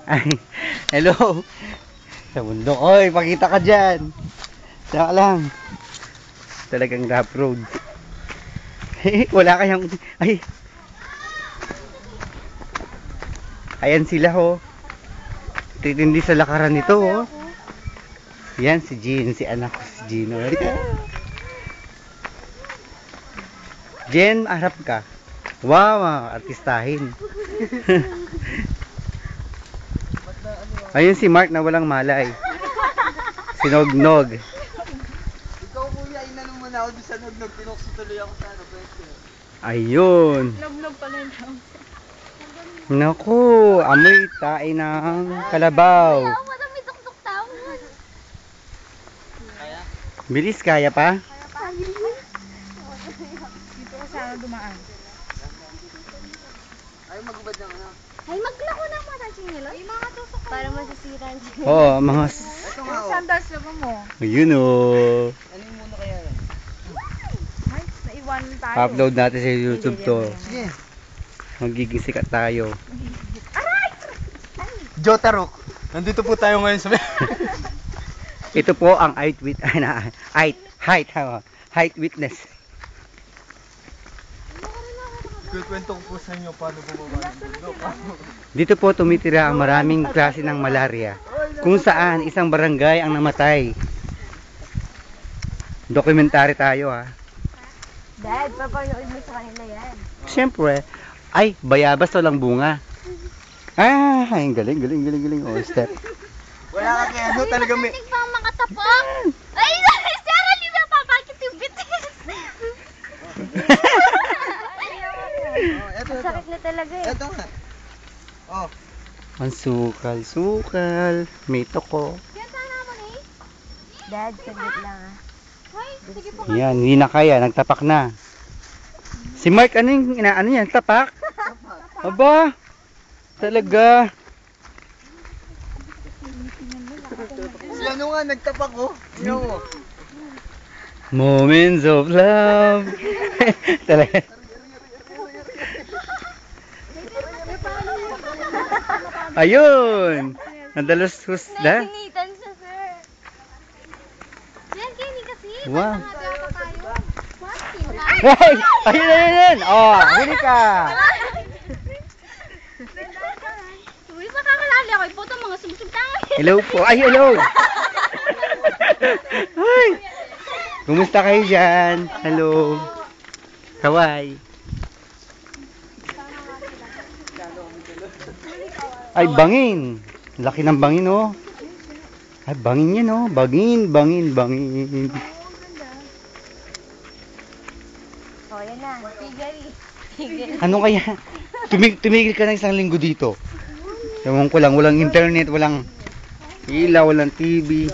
Ay, hello. Sa bundok. Oy, pakita ka dyan. Saka lang. Talagang rough road. Wala kayang... Ay. Ayan sila ho. Titindi sa lakaran nito ho. Yan si Jean, si anak ko si Gino. Jen, harap ka. Wow, artistahin. Ayun si Mark na walang malay. Sinognog. Ikaw kuya, inanong mo na ako sa nognog. Tinokso tuloy ako sa ano, pwede. Ayun. Nognog pala yun. Naku, amoy tae ng kalabaw. Madami tuktok tawon. Kaya? Bilis, kaya pa? Dito ko sana dumaan. Ay, magubad ng ano. Ay, maglako ng mata chinelo. Ay, mga tusok. Para masisira ang chinelo. Oo, mga... Ito nga oh. Sandals na ba mo? Ayun oh. Ano yung muna kaya yan? Ay, naiwan tayo. Upload natin sa YouTube to. Sige. Magiging sikat tayo. Jotarok. Nandito po tayo ngayon sa... Ito po ang height witness. Kukwento ko po sa inyo paano bumaba ng bundok. Dito po tumitira ang maraming klase ng malaria, kung saan isang barangay ang namatay. Dokumentary tayo ha. Dad, papanood mo sa kanila yan. Siyempre, ay, bayabas to lang bunga. Ah, ang galing. Oh, step. Wala ka kaya ano talaga may... Ay, pang makatapang. Ay, Sarah, di ba papakit yung bitis? Oh, eto. Sakit na talaga eh. Eto nga. Oh. Ang sukal. May toko. Yan sana naman eh. Dad, saglit lang ah. Ay, sige po. Yan, hindi na kaya, nagtapak na. Si Mark, ano yan, tapak? Aba, talaga. Si ano nga, nagtapak ko. Tingnan mo. Moments of love. Talaga. Ayun. Nadalos husda. Sinitan siya, sir. Yan, Kenny kasi. Wow. Nangagapa tayo. What? Hey! Ayun. Oh, huli ka. Uy, makakalali ako. Ipoto mga sumsumtangan. Hello po. Ay, hello. Ay. Kumusta kayo dyan? Hello. Kaway. Ay, bangin. Laki ng bangin, oh. Ay, bangin yan, oh. Bangin. Oh, yan na. Tigari. Ano kaya? Tumigil ka na isang linggo dito. Ewan ko lang, walang internet, walang ilaw, walang TV.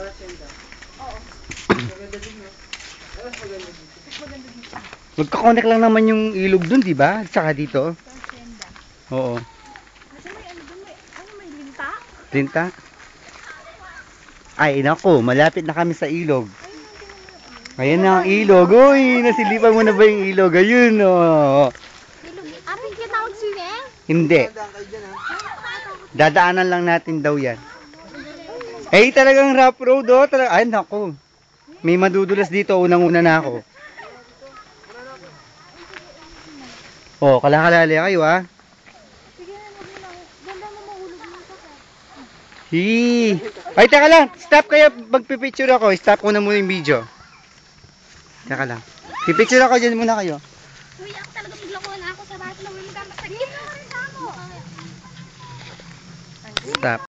Magkakonect lang naman yung ilog dun, di ba? Tsaka dito. Oo. Kasi may ano dun, may linta? Linta? Ay, naku, malapit na kami sa ilog. Ayan na ang ilog. Uy, nasilipan mo na ba yung ilog? Ayun, oh. Apin kita mag-swimming? Hindi. Tandaan kayo dyan ha. Dadaanan lang natin daw yan. Eh, talagang rough road, oh. Ay, naku. May madudulas dito. Unang-una na ako. Oh, kalakalali kayo, ha? Sige na, magmula. Ganda mo mahulog mo sa Hii. Ay, teka lang. Stop kayo. Magpipicture ako. Stop ko na muna yung video. Teka lang. Pipicture ako dyan muna kayo. Uy, ako talaga maglako na ako sa bahay. Huwag mo magkamasagin. Stop.